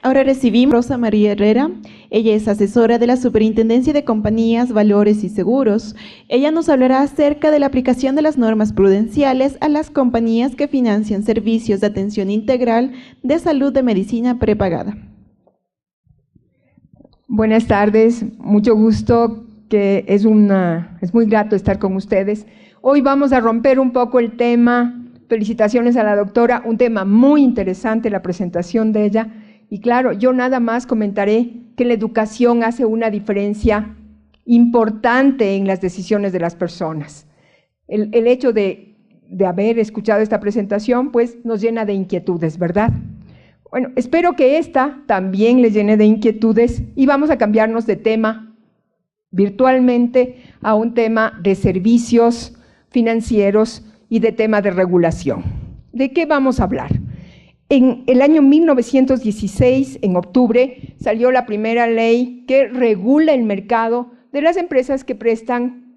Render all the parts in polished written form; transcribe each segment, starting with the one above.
Ahora recibimos a Rosa María Herrera. Ella es asesora de la Superintendencia de Compañías, Valores y Seguros. Ella nos hablará acerca de la aplicación de las normas prudenciales a las compañías que financian servicios de atención integral de salud de medicina prepagada. Buenas tardes, mucho gusto, que es muy grato estar con ustedes. Hoy vamos a romper un poco el tema. Felicitaciones a la doctora, un tema muy interesante la presentación de ella. Y claro, yo nada más comentaré que la educación hace una diferencia importante en las decisiones de las personas. El hecho de haber escuchado esta presentación, pues nos llena de inquietudes, ¿verdad? Bueno, espero que esta también les llene de inquietudes y vamos a cambiarnos de tema virtualmente a un tema de servicios financieros y de tema de regulación. ¿De qué vamos a hablar? En el año 1916, en octubre, salió la primera ley que regula el mercado de las empresas que prestan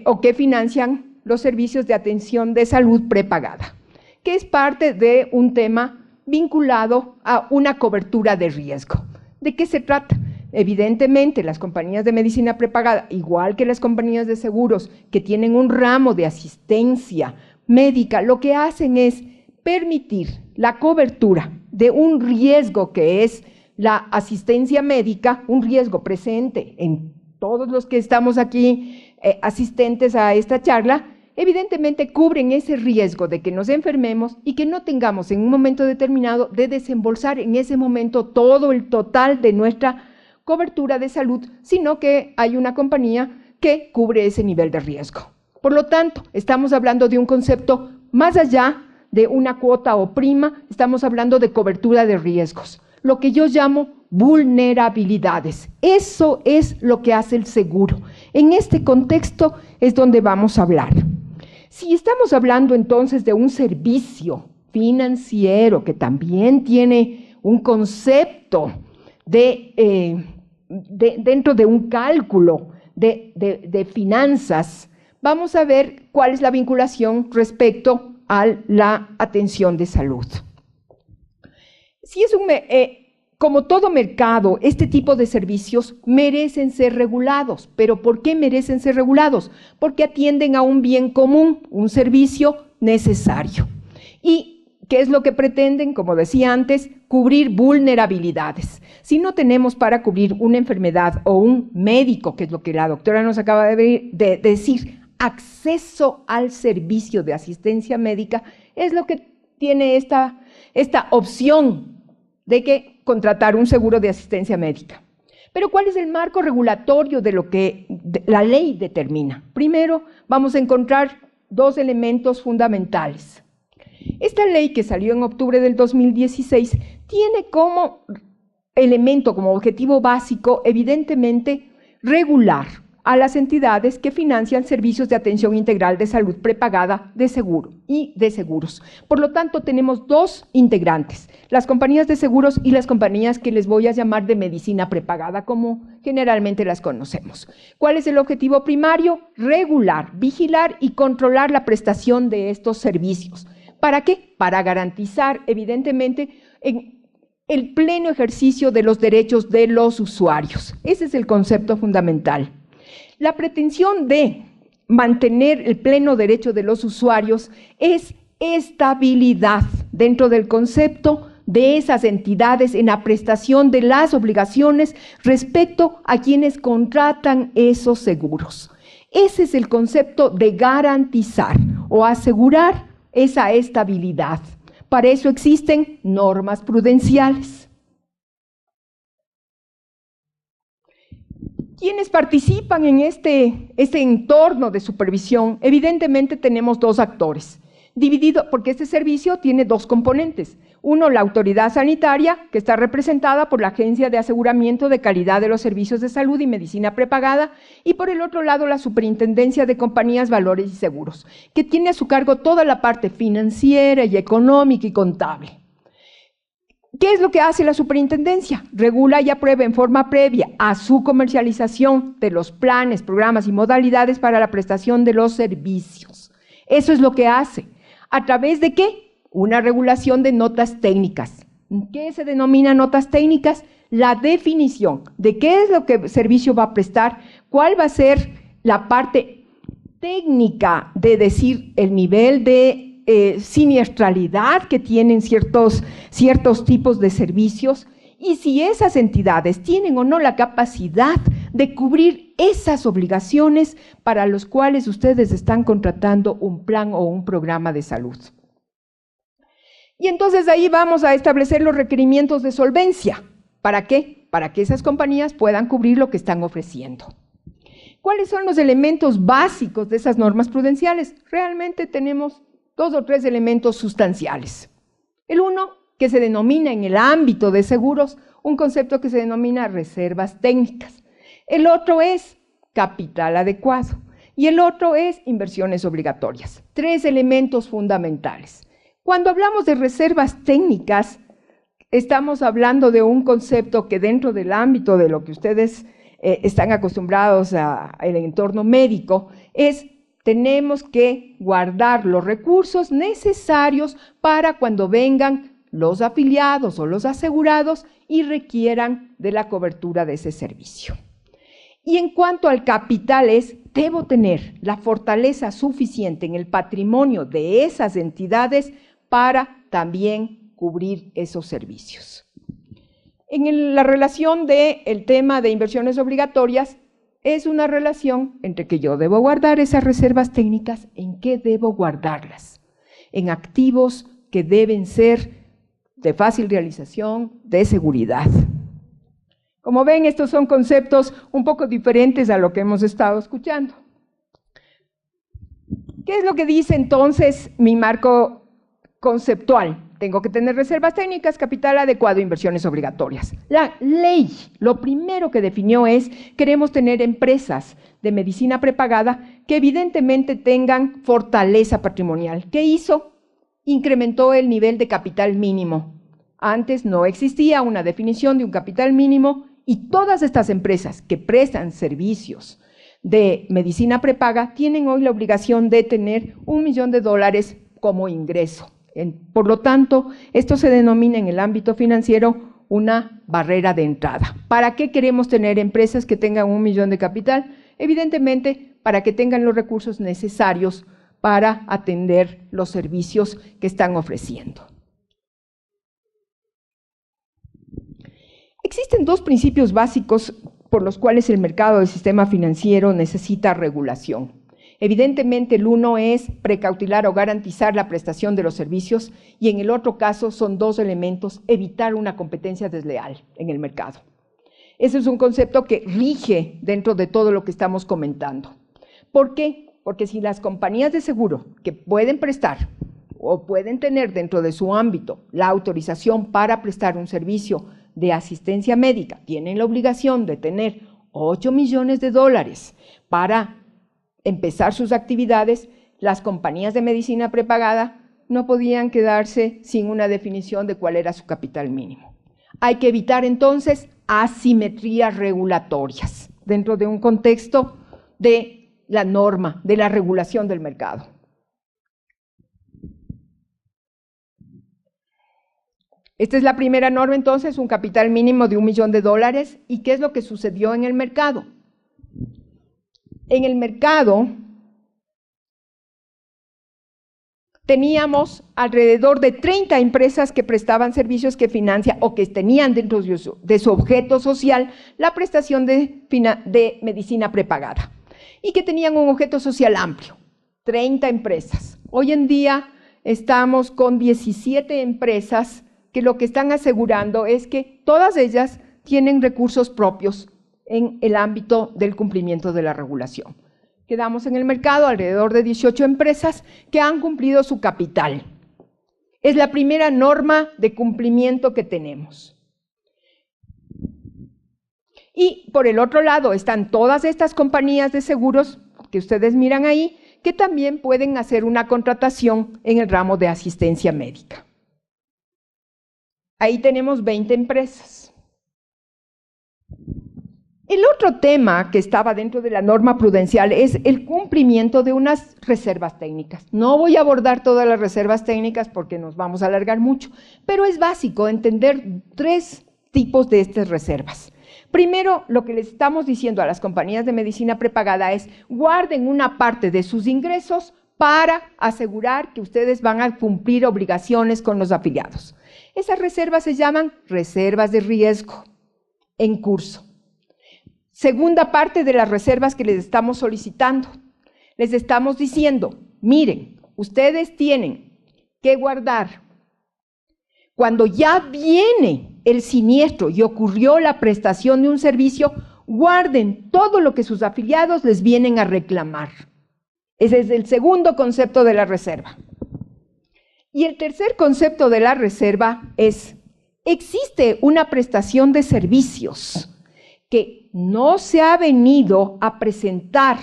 o que financian los servicios de atención de salud prepagada, que es parte de un tema vinculado a una cobertura de riesgo. ¿De qué se trata? Evidentemente, las compañías de medicina prepagada, igual que las compañías de seguros que tienen un ramo de asistencia médica, lo que hacen es permitir la cobertura de un riesgo que es la asistencia médica, un riesgo presente en todos los que estamos aquí asistentes a esta charla. Evidentemente cubren ese riesgo de que nos enfermemos y que no tengamos en un momento determinado de desembolsar en ese momento todo el total de nuestra cobertura de salud, sino que hay una compañía que cubre ese nivel de riesgo. Por lo tanto, estamos hablando de un concepto más allá de una cuota o prima, estamos hablando de cobertura de riesgos, lo que yo llamo vulnerabilidades. Eso es lo que hace el seguro. En este contexto es donde vamos a hablar. Si estamos hablando entonces de un servicio financiero que también tiene un concepto dentro de un cálculo de finanzas, vamos a ver cuál es la vinculación respecto a la atención de salud. Si es como todo mercado, este tipo de servicios merecen ser regulados. ¿Pero por qué merecen ser regulados? Porque atienden a un bien común, un servicio necesario. ¿Y qué es lo que pretenden? Como decía antes, cubrir vulnerabilidades. Si no tenemos para cubrir una enfermedad o un médico, que es lo que la doctora nos acaba de decir, acceso al servicio de asistencia médica, es lo que tiene esta opción de que contratar un seguro de asistencia médica. Pero ¿cuál es el marco regulatorio de lo que la ley determina? Primero, vamos a encontrar dos elementos fundamentales. Esta ley que salió en octubre del 2016 tiene como elemento, como objetivo básico, evidentemente, regular a las entidades que financian servicios de atención integral de salud prepagada de seguro y de seguros. Por lo tanto, tenemos dos integrantes, las compañías de seguros y las compañías que les voy a llamar de medicina prepagada, como generalmente las conocemos. ¿Cuál es el objetivo primario? Regular, vigilar y controlar la prestación de estos servicios. ¿Para qué? Para garantizar, evidentemente, el pleno ejercicio de los derechos de los usuarios. Ese es el concepto fundamental. La pretensión de mantener el pleno derecho de los usuarios es estabilidad dentro del concepto de esas entidades en la prestación de las obligaciones respecto a quienes contratan esos seguros. Ese es el concepto de garantizar o asegurar esa estabilidad. Para eso existen normas prudenciales. ¿Quiénes participan en este entorno de supervisión? Evidentemente tenemos dos actores, dividido porque este servicio tiene dos componentes. Uno, la autoridad sanitaria, que está representada por la Agencia de Aseguramiento de Calidad de los Servicios de Salud y Medicina Prepagada, y por el otro lado, la Superintendencia de Compañías, Valores y Seguros, que tiene a su cargo toda la parte financiera y económica y contable. ¿Qué es lo que hace la superintendencia? Regula y aprueba en forma previa a su comercialización de los planes, programas y modalidades para la prestación de los servicios. Eso es lo que hace. ¿A través de qué? Una regulación de notas técnicas. ¿Qué se denomina notas técnicas? La definición de qué es lo que el servicio va a prestar, cuál va a ser la parte técnica de decir el nivel de siniestralidad que tienen ciertos tipos de servicios y si esas entidades tienen o no la capacidad de cubrir esas obligaciones para los cuales ustedes están contratando un plan o un programa de salud. Y entonces ahí vamos a establecer los requerimientos de solvencia. ¿Para qué? Para que esas compañías puedan cubrir lo que están ofreciendo. ¿Cuáles son los elementos básicos de esas normas prudenciales? Realmente tenemos 2 o 3 elementos sustanciales. El uno, que se denomina en el ámbito de seguros, un concepto que se denomina reservas técnicas. El otro es capital adecuado. Y el otro es inversiones obligatorias. 3 elementos fundamentales. Cuando hablamos de reservas técnicas, estamos hablando de un concepto que dentro del ámbito de lo que ustedes están acostumbrados al entorno médico, tenemos que guardar los recursos necesarios para cuando vengan los afiliados o los asegurados y requieran de la cobertura de ese servicio. Y en cuanto al capital debo tener la fortaleza suficiente en el patrimonio de esas entidades para también cubrir esos servicios. En la relación del tema de inversiones obligatorias, es una relación entre que yo debo guardar esas reservas técnicas, ¿en qué debo guardarlas? En activos que deben ser de fácil realización, de seguridad. Como ven, estos son conceptos un poco diferentes a lo que hemos estado escuchando. ¿Qué es lo que dice entonces mi marco conceptual? Tengo que tener reservas técnicas, capital adecuado, inversiones obligatorias. La ley, lo primero que definió queremos tener empresas de medicina prepagada que evidentemente tengan fortaleza patrimonial. ¿Qué hizo? Incrementó el nivel de capital mínimo. Antes no existía una definición de un capital mínimo y todas estas empresas que prestan servicios de medicina prepaga tienen hoy la obligación de tener $1 millón como ingreso. Por lo tanto, esto se denomina en el ámbito financiero una barrera de entrada. ¿Para qué queremos tener empresas que tengan $1 millón de capital? Evidentemente, para que tengan los recursos necesarios para atender los servicios que están ofreciendo. Existen 2 principios básicos por los cuales el mercado del sistema financiero necesita regulación. Evidentemente, el uno es precautelar o garantizar la prestación de los servicios y en el otro caso son 2 elementos, evitar una competencia desleal en el mercado. Ese es un concepto que rige dentro de todo lo que estamos comentando. ¿Por qué? Porque si las compañías de seguro que pueden prestar o pueden tener dentro de su ámbito la autorización para prestar un servicio de asistencia médica, tienen la obligación de tener $8 millones para empezar sus actividades, las compañías de medicina prepagada no podían quedarse sin una definición de cuál era su capital mínimo. Hay que evitar entonces asimetrías regulatorias dentro de un contexto de la norma, de la regulación del mercado. Esta es la primera norma entonces, un capital mínimo de $1 millón. ¿Y qué es lo que sucedió en el mercado? En el mercado teníamos alrededor de 30 empresas que prestaban servicios que financian o que tenían dentro de su objeto social la prestación de medicina prepagada y que tenían un objeto social amplio, 30 empresas. Hoy en día estamos con 17 empresas que lo que están asegurando es que todas ellas tienen recursos propios en el ámbito del cumplimiento de la regulación. Quedamos en el mercado alrededor de 18 empresas que han cumplido su capital. Es la primera norma de cumplimiento que tenemos. Y por el otro lado están todas estas compañías de seguros que ustedes miran ahí, que también pueden hacer una contratación en el ramo de asistencia médica. Ahí tenemos 20 empresas. El otro tema que estaba dentro de la norma prudencial es el cumplimiento de unas reservas técnicas. No voy a abordar todas las reservas técnicas porque nos vamos a alargar mucho, pero es básico entender tres tipos de estas reservas. Primero, lo que les estamos diciendo a las compañías de medicina prepagada es: guarden una parte de sus ingresos para asegurar que ustedes van a cumplir obligaciones con los afiliados. Esas reservas se llaman reservas de riesgo en curso. Segunda parte de las reservas que les estamos solicitando. Les estamos diciendo: miren, ustedes tienen que guardar, cuando ya viene el siniestro y ocurrió la prestación de un servicio, guarden todo lo que sus afiliados les vienen a reclamar. Ese es el segundo concepto de la reserva. Y el tercer concepto de la reserva es: existe una prestación de servicios que no se ha venido a presentar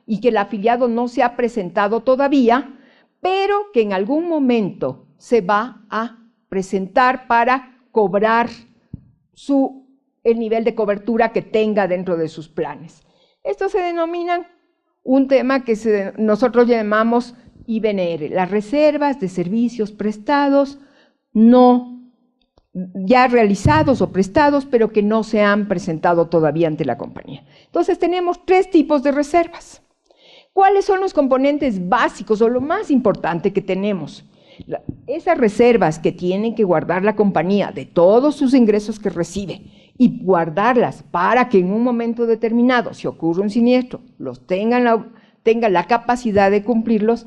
y que el afiliado no se ha presentado todavía, pero que en algún momento se va a presentar para cobrar el nivel de cobertura que tenga dentro de sus planes. Esto se denomina un tema que nosotros llamamos IBNR, las reservas de servicios prestados no ya realizados o prestados, pero que no se han presentado todavía ante la compañía. Entonces tenemos tres tipos de reservas. ¿Cuáles son los componentes básicos o lo más importante que tenemos? Esas reservas que tiene que guardar la compañía de todos sus ingresos que recibe y guardarlas para que en un momento determinado, si ocurre un siniestro, tengan la capacidad de cumplirlos.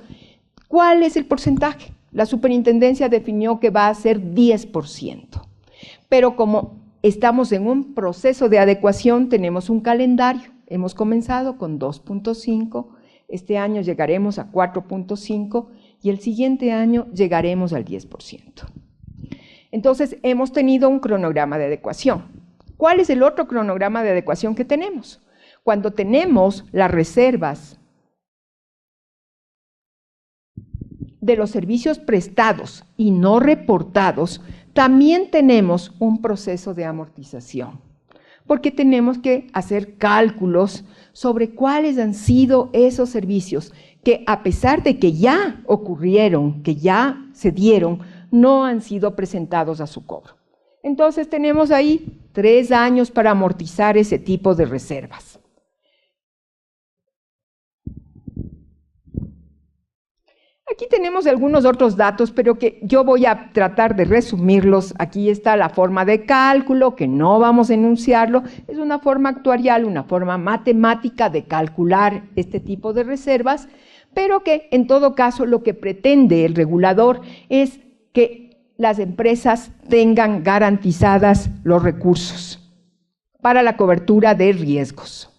¿Cuál es el porcentaje? La superintendencia definió que va a ser 10%. Pero como estamos en un proceso de adecuación, tenemos un calendario. Hemos comenzado con 2.5, este año llegaremos a 4.5 y el siguiente año llegaremos al 10%. Entonces, hemos tenido un cronograma de adecuación. ¿Cuál es el otro cronograma de adecuación que tenemos? Cuando tenemos las reservas de los servicios prestados y no reportados, también tenemos un proceso de amortización, porque tenemos que hacer cálculos sobre cuáles han sido esos servicios que, a pesar de que ya ocurrieron, que ya se dieron, no han sido presentados a su cobro. Entonces tenemos ahí 3 años para amortizar ese tipo de reservas. Aquí tenemos algunos otros datos, pero que yo voy a tratar de resumirlos. Aquí está la forma de cálculo, que no vamos a enunciarlo. Es una forma actuarial, una forma matemática de calcular este tipo de reservas, pero que en todo caso lo que pretende el regulador es que las empresas tengan garantizadas los recursos para la cobertura de riesgos.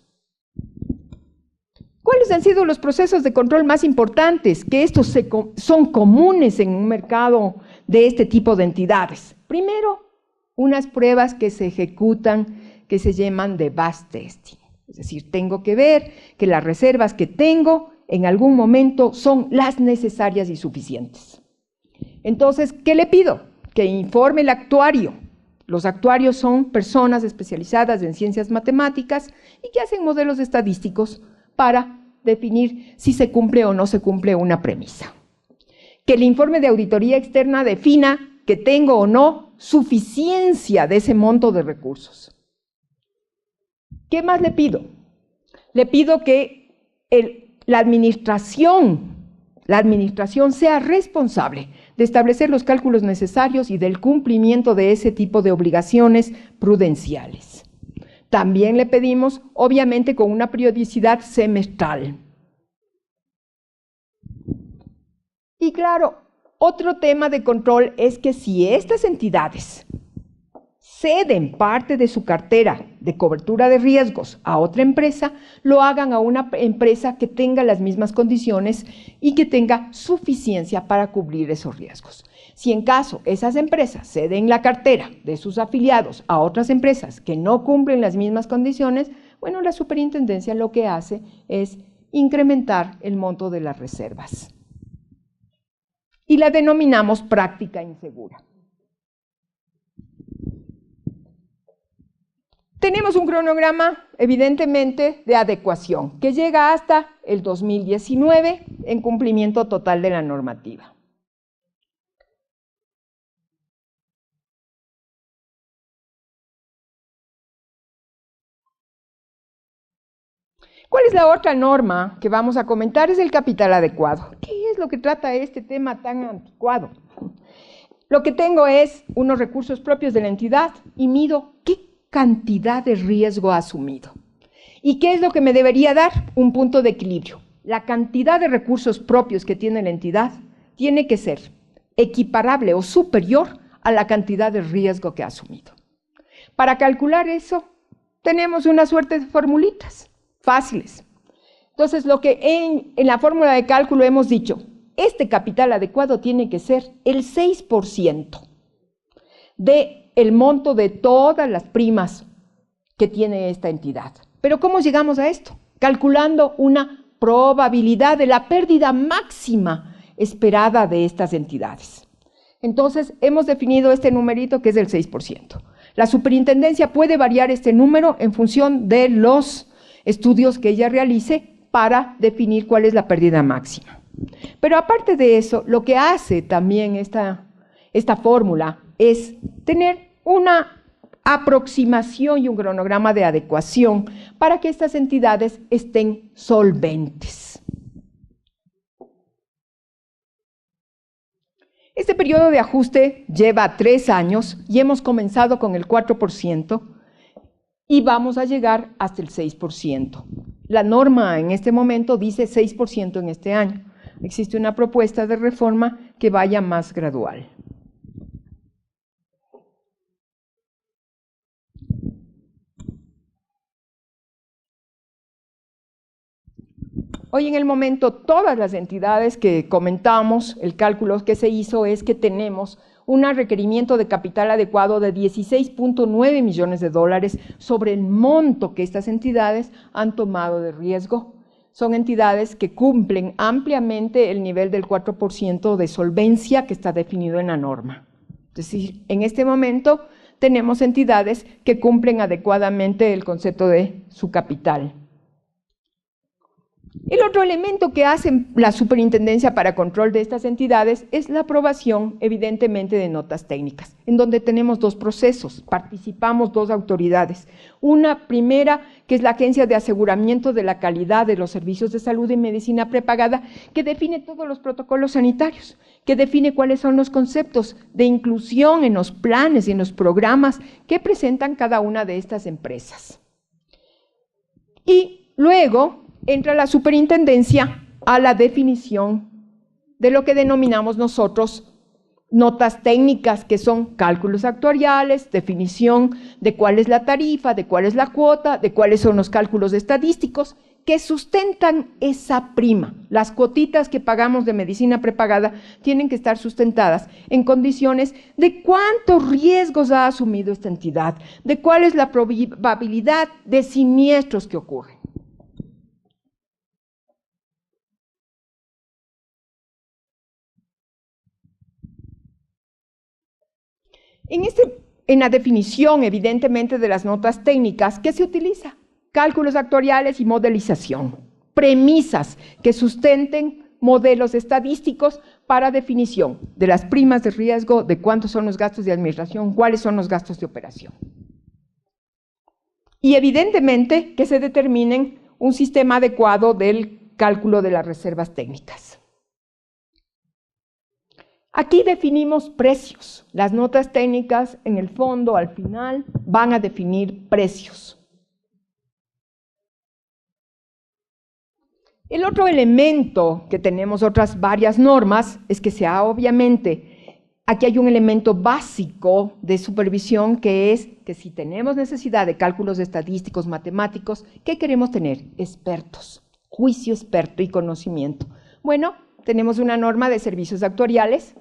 ¿Cuáles han sido los procesos de control más importantes? Que estos son comunes en un mercado de este tipo de entidades. Primero, unas pruebas que se ejecutan que se llaman de bus testing. Es decir, tengo que ver que las reservas que tengo en algún momento son las necesarias y suficientes. Entonces, ¿qué le pido? Que informe el actuario. Los actuarios son personas especializadas en ciencias matemáticas y que hacen modelos estadísticos para definir si se cumple o no se cumple una premisa. Que el informe de auditoría externa defina que tengo o no suficiencia de ese monto de recursos. ¿Qué más le pido? Le pido que la administración sea responsable de establecer los cálculos necesarios y del cumplimiento de ese tipo de obligaciones prudenciales. También le pedimos, obviamente, con una periodicidad semestral. Y claro, otro tema de control es que si estas entidades ceden parte de su cartera de cobertura de riesgos a otra empresa, lo hagan a una empresa que tenga las mismas condiciones y que tenga suficiencia para cubrir esos riesgos. Si en caso esas empresas ceden la cartera de sus afiliados a otras empresas que no cumplen las mismas condiciones, bueno, la superintendencia lo que hace es incrementar el monto de las reservas. Y la denominamos práctica insegura. Tenemos un cronograma, evidentemente, de adecuación, que llega hasta el 2019 en cumplimiento total de la normativa. ¿Cuál es la otra norma que vamos a comentar? Es el capital adecuado. ¿Qué es lo que trata este tema tan anticuado? Lo que tengo es unos recursos propios de la entidad y mido qué cantidad de riesgo ha asumido. ¿Y qué es lo que me debería dar? Un punto de equilibrio. La cantidad de recursos propios que tiene la entidad tiene que ser equiparable o superior a la cantidad de riesgo que ha asumido. Para calcular eso, tenemos una suerte de formulitas fáciles. Entonces, lo que en la fórmula de cálculo hemos dicho, este capital adecuado tiene que ser el 6% del monto de todas las primas que tiene esta entidad. Pero ¿cómo llegamos a esto? Calculando una probabilidad de la pérdida máxima esperada de estas entidades. Entonces, hemos definido este numerito que es el 6%. La superintendencia puede variar este número en función de los estudios que ella realice para definir cuál es la pérdida máxima. Pero aparte de eso, lo que hace también esta fórmula es tener una aproximación y un cronograma de adecuación para que estas entidades estén solventes. Este periodo de ajuste lleva 3 años y hemos comenzado con el 4%, y vamos a llegar hasta el 6%. La norma en este momento dice 6% en este año. Existe una propuesta de reforma que vaya más gradual. Hoy en el momento, todas las entidades que comentamos, el cálculo que se hizo es que tenemos un requerimiento de capital adecuado de 16.9 millones de dólares sobre el monto que estas entidades han tomado de riesgo. Son entidades que cumplen ampliamente el nivel del 4% de solvencia que está definido en la norma. Es decir, en este momento tenemos entidades que cumplen adecuadamente el concepto de su capital. El otro elemento que hace la superintendencia para control de estas entidades es la aprobación, evidentemente, de notas técnicas, en donde tenemos 2 procesos, participamos 2 autoridades. Una primera, que es la Agencia de Aseguramiento de la Calidad de los Servicios de Salud y Medicina Prepagada, que define todos los protocolos sanitarios, que define cuáles son los conceptos de inclusión en los planes y en los programas que presentan cada una de estas empresas. Y luego entra la superintendencia a la definición de lo que denominamos nosotros notas técnicas, que son cálculos actuariales, definición de cuál es la tarifa, de cuál es la cuota, de cuáles son los cálculos estadísticos que sustentan esa prima. Las cuotitas que pagamos de medicina prepagada tienen que estar sustentadas en condiciones de cuántos riesgos ha asumido esta entidad, de cuál es la probabilidad de siniestros que ocurren. En la definición, evidentemente, de las notas técnicas, ¿qué se utiliza? Cálculos actuariales y modelización, premisas que sustenten modelos estadísticos para definición de las primas de riesgo, de cuántos son los gastos de administración, cuáles son los gastos de operación. Y evidentemente que se determinen un sistema adecuado del cálculo de las reservas técnicas. Aquí definimos precios. Las notas técnicas, en el fondo, al final, van a definir precios. El otro elemento que tenemos otras varias normas es que obviamente, aquí hay un elemento básico de supervisión, que es que si tenemos necesidad de cálculos estadísticos, matemáticos, ¿qué queremos tener? Expertos, juicio experto y conocimiento. Bueno, tenemos una norma de servicios actuariales,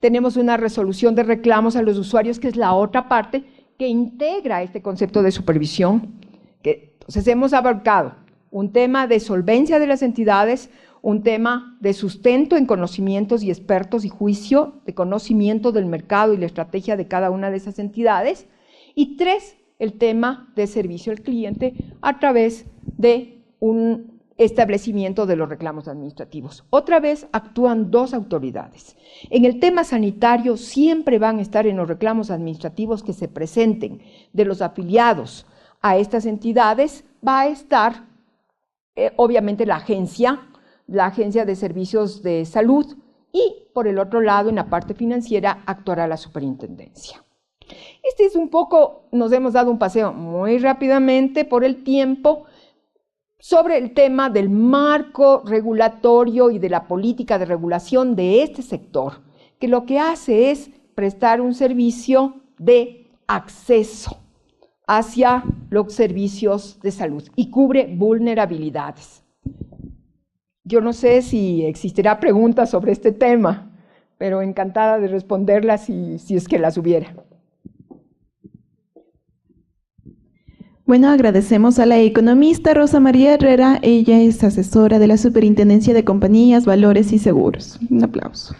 tenemos una resolución de reclamos a los usuarios, que es la otra parte que integra este concepto de supervisión. Entonces hemos abarcado un tema de solvencia de las entidades, un tema de sustento en conocimientos y expertos y juicio de conocimiento del mercado y la estrategia de cada una de esas entidades, y 3, el tema de servicio al cliente a través de un establecimiento de los reclamos administrativos. Otra vez actúan dos autoridades. En el tema sanitario siempre van a estar en los reclamos administrativos que se presenten de los afiliados a estas entidades, va a estar obviamente la agencia de servicios de salud, y por el otro lado, en la parte financiera, actuará la superintendencia. Este es un poco, nos hemos dado un paseo muy rápidamente por el tiempo sobre el tema del marco regulatorio y de la política de regulación de este sector, que lo que hace es prestar un servicio de acceso hacia los servicios de salud y cubre vulnerabilidades. Yo no sé si existirá preguntas sobre este tema, pero encantada de responderlas si es que las hubiera. Bueno, agradecemos a la economista Rosa María Herrera. Ella es asesora de la Superintendencia de Compañías, Valores y Seguros. Un aplauso.